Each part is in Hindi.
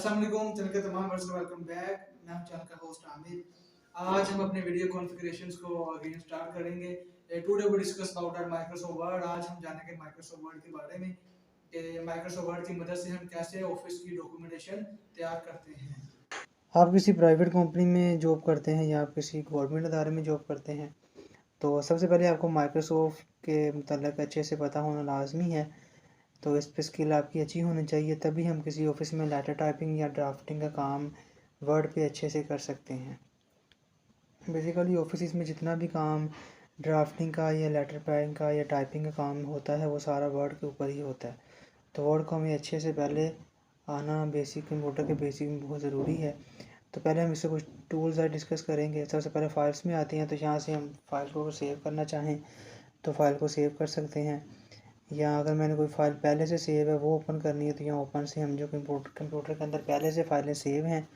अस्सलाम वालेकुम चैनल के तमाम व्यूअर्स को वेलकम बैक। मैं हूं चैनल का होस्ट आमिर। आज हम अपने वीडियो कॉन्फ़िगरेशंस को अगेन स्टार्ट करेंगे। Today we discuss about our Microsoft Word. आज हम जानेंगे माइक्रोसॉफ्ट वर्ड के बारे में कि माइक्रोसॉफ्ट वर्ड की मदद से हम कैसे ऑफिस की डॉक्यूमेंटेशन तैयार करते हैं। आप किसी प्राइवेट कंपनी में जॉब करते हैं या आप किसी गवर्नमेंट अदारे में जॉब करते हैं तो सबसे पहले आपको माइक्रोसॉफ्ट के मतलब अच्छे से पता होना लाजमी है। तो इस पे स्किल आपकी अच्छी होनी चाहिए, तभी हम किसी ऑफिस में लेटर टाइपिंग या ड्राफ्टिंग का काम वर्ड पे अच्छे से कर सकते हैं। बेसिकली ऑफिस में जितना भी काम ड्राफ्टिंग का या लेटर पैडिंग का या टाइपिंग का काम होता है वो सारा वर्ड के ऊपर ही होता है। तो वर्ड को हमें अच्छे से पहले आना बेसिक कंप्यूटर के बेसिक बहुत ज़रूरी है। तो पहले हम इससे कुछ टूल्स और डिस्कस करेंगे। सबसे पहले फ़ाइल्स में आती हैं, तो यहाँ से हम फ़ाइल को सेव करना चाहें तो फ़ाइल को सेव कर सकते हैं, या अगर मैंने कोई फ़ाइल पहले से सेव है वो ओपन करनी है तो यहाँ ओपन से हम जो कंप्यूटर के अंदर पहले से फ़ाइलें सेव हैं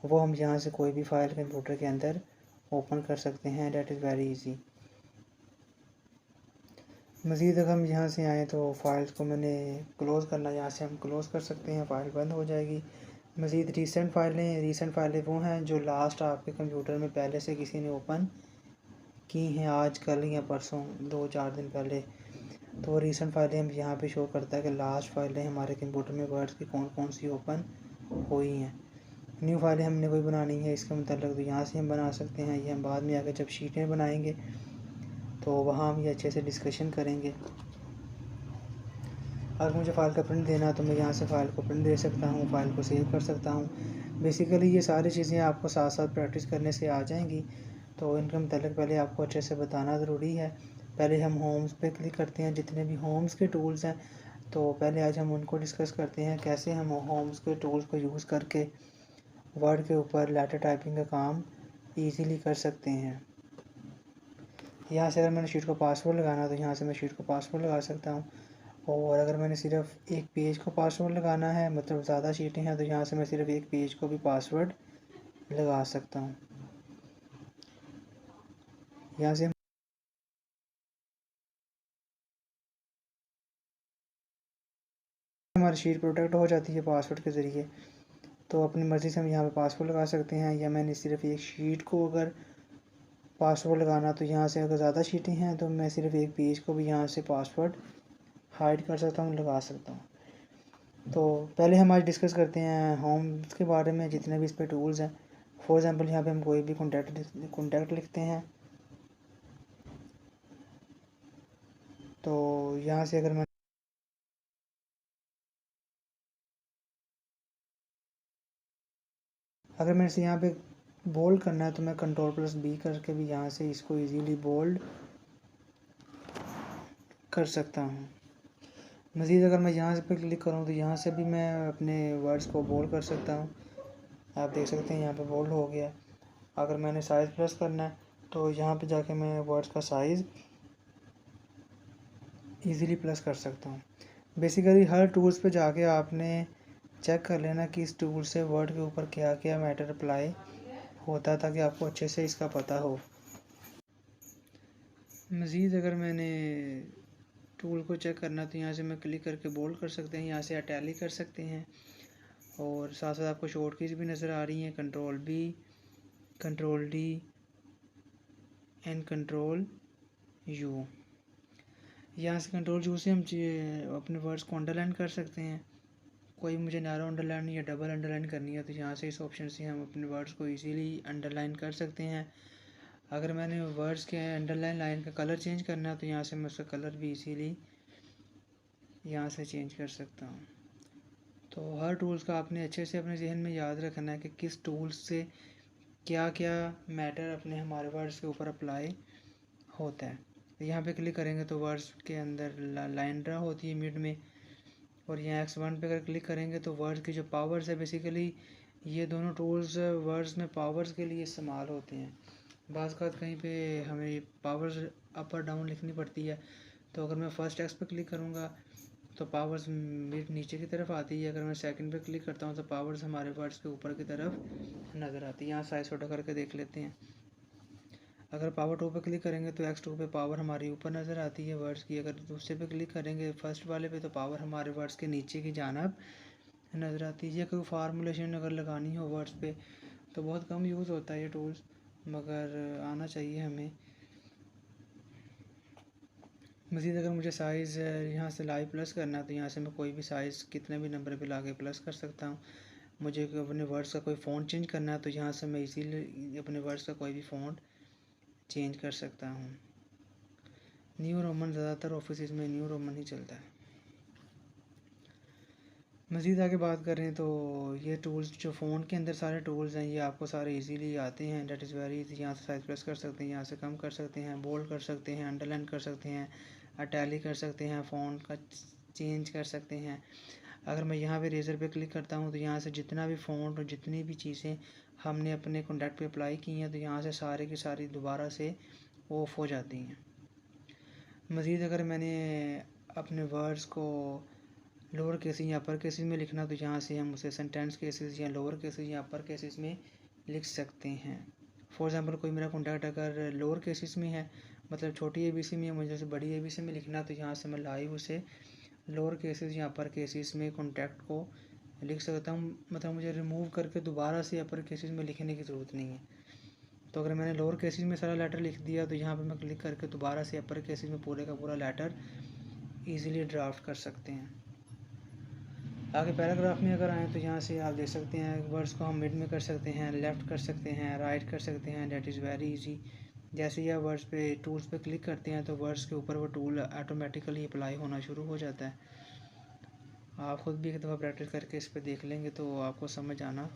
वो हम यहाँ से कोई भी फ़ाइल कंप्यूटर के अंदर ओपन कर सकते हैं। That is very easy. मज़ीद अगर हम यहाँ से आएँ तो फ़ाइल्स को मैंने क्लोज़ करना, यहाँ से हम क्लोज़ कर सकते हैं, फ़ाइल बंद हो जाएगी। मज़ीद रीसेंट फ़ाइलें वो हैं जो लास्ट आपके कंप्यूटर में पहले से किसी ने ओपन की हैं, आज कल या परसों 2-4 दिन पहले। तो रीसेंट फ़ाइलें हम यहाँ पे शो करता है कि लास्ट फ़ाइलें हमारे कंप्यूटर में वर्ड्स की कौन कौन सी ओपन हुई हैं। न्यू फाइलें हमने कोई बनानी है इसके मतलब तो यहाँ से हम बना सकते हैं। ये हम बाद में आकर जब शीटें बनाएंगे तो वहाँ हम ये अच्छे से डिस्कशन करेंगे। अगर मुझे फ़ाइल का प्रिंट देना है तो मैं यहाँ से फ़ाइल को प्रिंट दे सकता हूँ, फ़ाइल को सेव कर सकता हूँ। बेसिकली ये सारी चीज़ें आपको साथ साथ प्रैक्टिस करने से आ जाएंगी, तो इनके मतलब पहले आपको अच्छे से बताना ज़रूरी है। पहले हम होम्स पे क्लिक करते हैं, जितने भी होम्स के टूल्स हैं तो पहले आज हम उनको डिस्कस करते हैं कैसे हम होम्स के टूल्स को यूज़ करके वर्ड के ऊपर लेटर टाइपिंग का काम ईज़िली कर सकते हैं। यहाँ से अगर मैंने शीट को पासवर्ड लगाना तो यहाँ से मैं शीट को पासवर्ड लगा सकता हूँ, और अगर मैंने सिर्फ एक पेज को पासवर्ड लगाना है, मतलब ज़्यादा शीटें हैं, तो यहाँ से मैं सिर्फ एक पेज को भी पासवर्ड लगा सकता हूँ। यहाँ से हमारी शीट प्रोटेक्ट हो जाती है पासवर्ड के ज़रिए। तो अपनी मर्ज़ी से हम यहाँ पे पासवर्ड लगा सकते हैं, या मैंने सिर्फ एक शीट को अगर पासवर्ड लगाना तो यहाँ से अगर ज़्यादा शीटें हैं तो मैं सिर्फ एक पेज को भी यहाँ से पासवर्ड हाइड कर सकता हूँ, लगा सकता हूँ। तो पहले हम आज डिस्कस करते हैं होम्स के बारे में, जितने भी इस पर टूल्स हैं। फॉर एग्ज़ाम्पल यहाँ पे हम कोई भी कॉन्टैक्ट लिखते हैं, तो यहाँ से अगर मैंने इसे यहाँ पे बोल्ड करना है तो मैं कंट्रोल+B करके भी यहाँ से इसको इजीली बोल्ड कर सकता हूँ। मज़ीद अगर मैं यहाँ से पे क्लिक करूँ तो यहाँ से भी मैं अपने वर्ड्स को बोल्ड कर सकता हूँ। आप देख सकते हैं यहाँ पे बोल्ड हो गया। अगर मैंने साइज़ प्रेस करना है तो यहाँ पे जाके मैं वर्ड्स का साइज़ इजीली प्लस कर सकता हूँ। बेसिकली हर टूल्स पे जाके आपने चेक कर लेना कि इस टूल से वर्ड के ऊपर क्या क्या मैटर अप्लाई होता है, ताकि आपको अच्छे से इसका पता हो। मज़ीद अगर मैंने टूल को चेक करना तो यहाँ से मैं क्लिक करके बोल्ड कर सकते हैं, यहाँ से अटैली कर सकते हैं, और साथ साथ आपको शॉर्ट कीज़ भी नज़र आ रही हैं, कंट्रोल+B, कंट्रोल+D एंड कंट्रोल+U। यहाँ से कंट्रोल+U से हम अपने वर्ड्स को अंडरलाइन कर सकते हैं। कोई मुझे नैरो अंडरलाइन या डबल अंडरलाइन करनी है तो यहाँ से इस ऑप्शन से हम अपने वर्ड्स को इजीली अंडरलाइन कर सकते हैं। अगर मैंने वर्ड्स के अंडरलाइन लाइन का कलर चेंज करना है तो यहाँ से मैं उसका कलर भी इजीली यहाँ से चेंज कर सकता हूँ। तो हर टूल्स का आपने अच्छे से अपने जहन में याद रखना है कि किस टूल्स से क्या क्या मैटर अपने हमारे वर्ड्स के ऊपर अप्लाई होता है। तो यहाँ पे क्लिक करेंगे तो वर्ड्स के अंदर लाइन ड्रा होती है मिड में, और यहाँ X1 पे अगर क्लिक करेंगे तो वर्ड्स की जो पावर्स है, बेसिकली ये दोनों टूल्स वर्ड्स में पावर्स के लिए इस्तेमाल होते हैं। बाज़ का कहीं पे हमें पावर्स अप और डाउन लिखनी पड़ती है, तो अगर मैं फर्स्ट X पे क्लिक करूँगा तो पावर्स मिड नीचे की तरफ आती है, अगर मैं सेकंड पे क्लिक करता हूँ तो पावर्स हमारे वर्ड्स के ऊपर की तरफ नज़र आती है। यहाँ साइज छोटा करके देख लेते हैं। अगर पावर 2 पे क्लिक करेंगे तो X2 पे पावर हमारी ऊपर नज़र आती है वर्ड्स की। अगर दूसरे पे क्लिक करेंगे फर्स्ट वाले पे तो पावर हमारे वर्ड्स के नीचे की जानब नज़र आती है। या कोई फार्मूलेशन अगर लगानी हो वर्ड्स पे तो बहुत कम यूज़ होता है ये टूल्स, मगर आना चाहिए हमें। मज़ीद अगर मुझे साइज़ यहाँ से लाइव प्लस करना है तो यहाँ से मैं कोई भी साइज़ कितने भी नंबर पे ला के प्लस कर सकता हूँ। मुझे अपने वर्ड्स का कोई फ़ॉन्ट चेंज करना है तो यहाँ से मैं इजीली अपने वर्ड्स का कोई भी फ़ॉन्ट चेंज कर सकता हूँ। न्यू रोमन ज़्यादातर ऑफिस में न्यू रोमन ही चलता है। मज़ीद आगे बात करें तो ये टूल्स जो फ़ोन के अंदर सारे टूल्स हैं ये आपको सारे इजीली आते हैं। That is very easy. यहाँ से साइज प्रेस कर सकते हैं, यहाँ से कम कर सकते हैं, बोल्ड कर सकते हैं, अंडरलाइन कर सकते हैं, अटैलिक कर सकते हैं, फ़ॉन्ट का चेंज कर सकते हैं। अगर मैं यहाँ पे रेज़र पे क्लिक करता हूँ तो यहाँ से जितना भी फ़ॉन्ट और जितनी भी चीज़ें हमने अपने कॉन्टैक्ट पे अप्लाई की हैं तो यहाँ से सारे की सारी दोबारा से ऑफ हो जाती हैं। मज़ीद अगर मैंने अपने वर्ड्स को लोअर केसेस या अपर केसेस में लिखना तो यहाँ से हम उसे सेंटेंस केसेस या लोअर केसेस या अपर केसेस में लिख सकते हैं। फॉर एग्ज़ाम्पल कोई मेरा कॉन्टैक्ट अगर लोअर केसेस में है, मतलब छोटी ABC में, मुझे उसे बड़ी ABC में लिखना तो यहाँ से मैं लाइव उसे लोअर केसेस या अपर केसेस में कॉन्टैक्ट को लिख सकता हूँ। मतलब मुझे रिमूव करके दोबारा से अपर केसेस में लिखने की ज़रूरत नहीं है। तो अगर मैंने लोअर केसेस में सारा लेटर लिख दिया तो यहाँ पर मैं क्लिक करके दोबारा से अपर केसेस में पूरे का पूरा लेटर ईज़िली ड्राफ्ट कर सकते हैं। आगे पैराग्राफ में अगर आएँ तो यहाँ से आप देख सकते हैं वर्ड्स को हम मिड में कर सकते हैं, लेफ़्ट कर सकते हैं, राइट कर सकते हैं। That is very easy. जैसे ही आप वर्ड्स पे टूल्स पे क्लिक करते हैं तो वर्ड्स के ऊपर वो टूल ऑटोमेटिकली अप्लाई होना शुरू हो जाता है। आप ख़ुद भी एक दफ़ा प्रैक्टिस करके इस पर देख लेंगे तो आपको समझ आना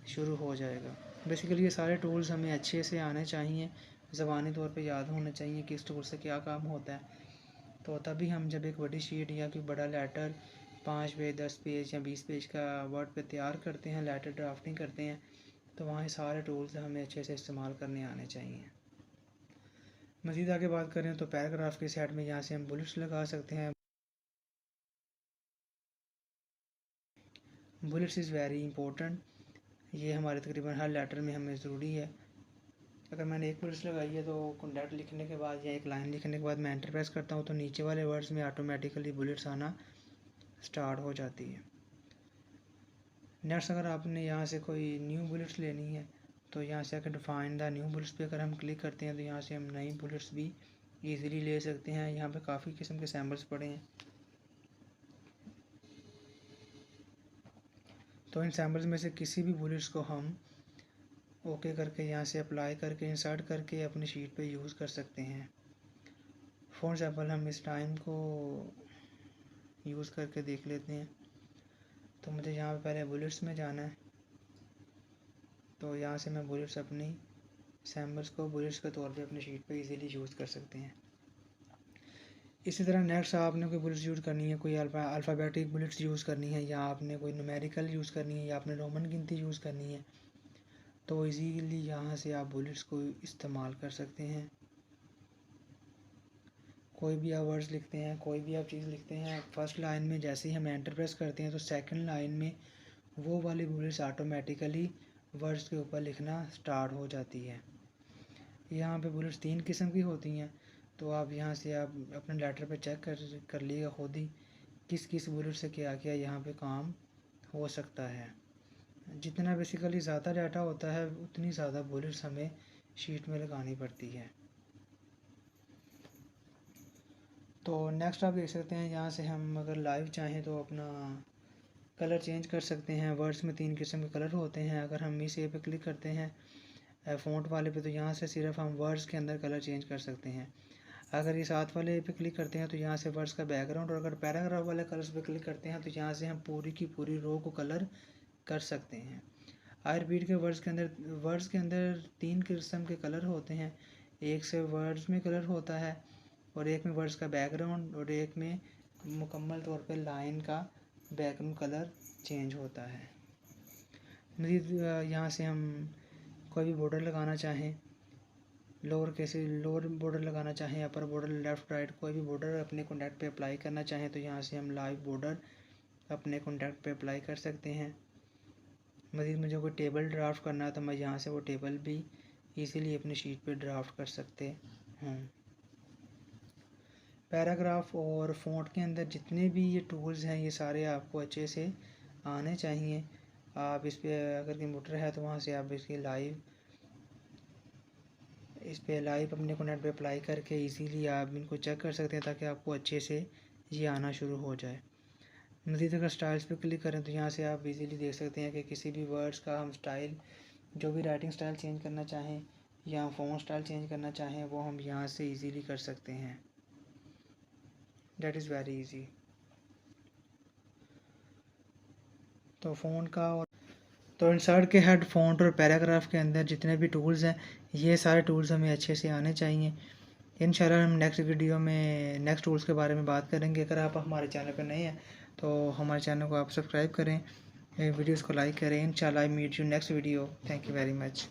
शुरू हो जाएगा। बेसिकली ये सारे टूल्स हमें अच्छे से आने चाहिए, ज़बानी तौर पे याद होने चाहिए कि इस टूल से क्या काम होता है। तो तभी हम जब एक बड़ी शीट या कोई बड़ा लेटर 5 पेज, 10 पेज या 20 पेज का वर्ड पे तैयार करते हैं, लेटर ड्राफ्टिंग करते हैं, तो वहाँ सारे टूल्स हमें अच्छे से इस्तेमाल करने आने चाहिए। मज़ीद आगे बात करें तो पैराग्राफ के साइड में यहाँ से हम बुलेट्स लगा सकते हैं। Bullets is very important. ये हमारे तकरीबन हर लेटर में हमें ज़रूरी है। अगर मैंने एक बुलेट्स लगाई है तो कॉन्टैक्ट लिखने के बाद या एक लाइन लिखने के बाद मैं एंटर प्रेस करता हूँ तो नीचे वाले वर्ड्स में ऑटोमेटिकली बुलेट्स आना स्टार्ट हो जाती है। नेक्स्ट अगर आपने यहाँ से कोई न्यू बुलेट्स लेनी है तो यहाँ से अगर डिफाइन द न्यू बुलेट्स पे अगर हम क्लिक करते हैं तो यहाँ से हम नई बुलेट्स भी इजीली ले सकते हैं। यहाँ पे काफ़ी किस्म के सैम्पल्स पड़े हैं, तो इन सैम्पल्स में से किसी भी बुलेट्स को हम ओके करके यहाँ से अप्लाई करके इंसर्ट करके अपनी शीट पे यूज़ कर सकते हैं। फॉर एग्जाम्पल हम इस टाइम को यूज़ करके देख लेते हैं। तो मुझे यहाँ पे पहले बुलेट्स में जाना है, तो यहाँ से मैं बुलेट्स अपनी सैम्पल्स को बुलेट्स के तौर पे अपनी शीट पे इजीली यूज़ कर सकते हैं। इसी तरह नेक्स्ट आपने कोई बुलेट्स यूज़ करनी है, कोई अल्फ़ाबेटिक बुलेट्स यूज़ करनी है, या आपने कोई न्यूमेरिकल यूज़ करनी है, या आपने रोमन गिनती यूज़ करनी है, तो इजीली यहाँ से आप बुलेट्स को इस्तेमाल कर सकते हैं। कोई भी आप वर्ड्स लिखते हैं, कोई भी आप चीज़ लिखते हैं, फर्स्ट लाइन में जैसे ही हम एंटर प्रेस करते हैं तो सेकंड लाइन में वो वाली बुलेट्स ऑटोमेटिकली वर्ड्स के ऊपर लिखना स्टार्ट हो जाती है। यहाँ पे बुलेट्स 3 किस्म की होती हैं, तो आप यहाँ से आप अपने लेटर पे चेक कर लीजिएगा खुद ही किस किस बुलेट से क्या क्या यहाँ पे काम हो सकता है। जितना बेसिकली ज़्यादा डाटा होता है उतनी ज़्यादा बुलेट्स हमें शीट में लगानी पड़ती है। तो नेक्स्ट आप देख सकते हैं यहाँ से हम अगर लाइव चाहें तो अपना कलर चेंज कर सकते हैं। वर्ड्स में 3 किस्म के कलर होते हैं। अगर हम इस ए पे क्लिक करते हैं फ़ॉन्ट वाले पे तो यहाँ से सिर्फ हम वर्ड्स के अंदर कलर चेंज कर सकते हैं। अगर ये साथ वाले पे क्लिक करते हैं तो यहाँ से वर्ड्स का बैकग्राउंड, और अगर पैराग्राफ वाले कलर्स पे क्लिक करते हैं तो यहाँ से हम पूरी की पूरी रो को कलर कर सकते हैं। आई रिपीट के वर्ड्स के अंदर 3 किस्म के कलर होते हैं। एक से वर्ड्स में कलर होता है, और एक में वर्ड्स का बैकग्राउंड, और एक में मुकम्मल तौर पे लाइन का बैकग्राउंड कलर चेंज होता है। मज़ीद यहाँ से हम कोई भी बॉर्डर लगाना चाहें, लोअर बॉर्डर लगाना चाहें, अपर बॉर्डर, लेफ़्ट राइट, कोई भी बॉर्डर अपने कॉन्टैक्ट पे अप्लाई करना चाहें तो यहाँ से हम लाइव बॉर्डर अपने कॉन्टैक्ट पे अप्लाई कर सकते हैं। मज़ीद मुझे कोई टेबल ड्राफ्ट करना है तो मैं यहाँ से वो टेबल भी इजीली अपनी शीट पे ड्राफ्ट कर सकते हूँ। पैराग्राफ और फ़ॉन्ट के अंदर जितने भी ये टूल्स हैं ये सारे आपको अच्छे से आने चाहिए। आप इस पे अगर कंप्यूटर है तो वहाँ से आप इसकी इस पे लाइव अपने को नेट पे अप्लाई करके इजीली आप इनको चेक कर सकते हैं ताकि आपको अच्छे से ये आना शुरू हो जाए। मज़ीद अगर स्टाइल्स पे क्लिक करें तो यहाँ से आप इजीली देख सकते हैं कि किसी भी वर्ड्स का हम स्टाइल, जो भी राइटिंग स्टाइल चेंज करना चाहें या फ़ॉन्ट स्टाइल चेंज करना चाहें वो हम यहाँ से इजीली कर सकते हैं। That is very easy. तो फ़ॉन्ट का और तो इंसर्ट के हेड, फ़ॉन्ट और पैराग्राफ के अंदर जितने भी टूल्स हैं ये सारे टूल्स हमें अच्छे से आने चाहिए। इंशाल्लाह हम नेक्स्ट वीडियो में नेक्स्ट टूल्स के बारे में बात करेंगे। अगर आप हमारे चैनल पर नए हैं तो हमारे चैनल को आप सब्सक्राइब करें, वीडियोज़ को लाइक करें। इंशाल्लाह I meet you next video. Thank you very much.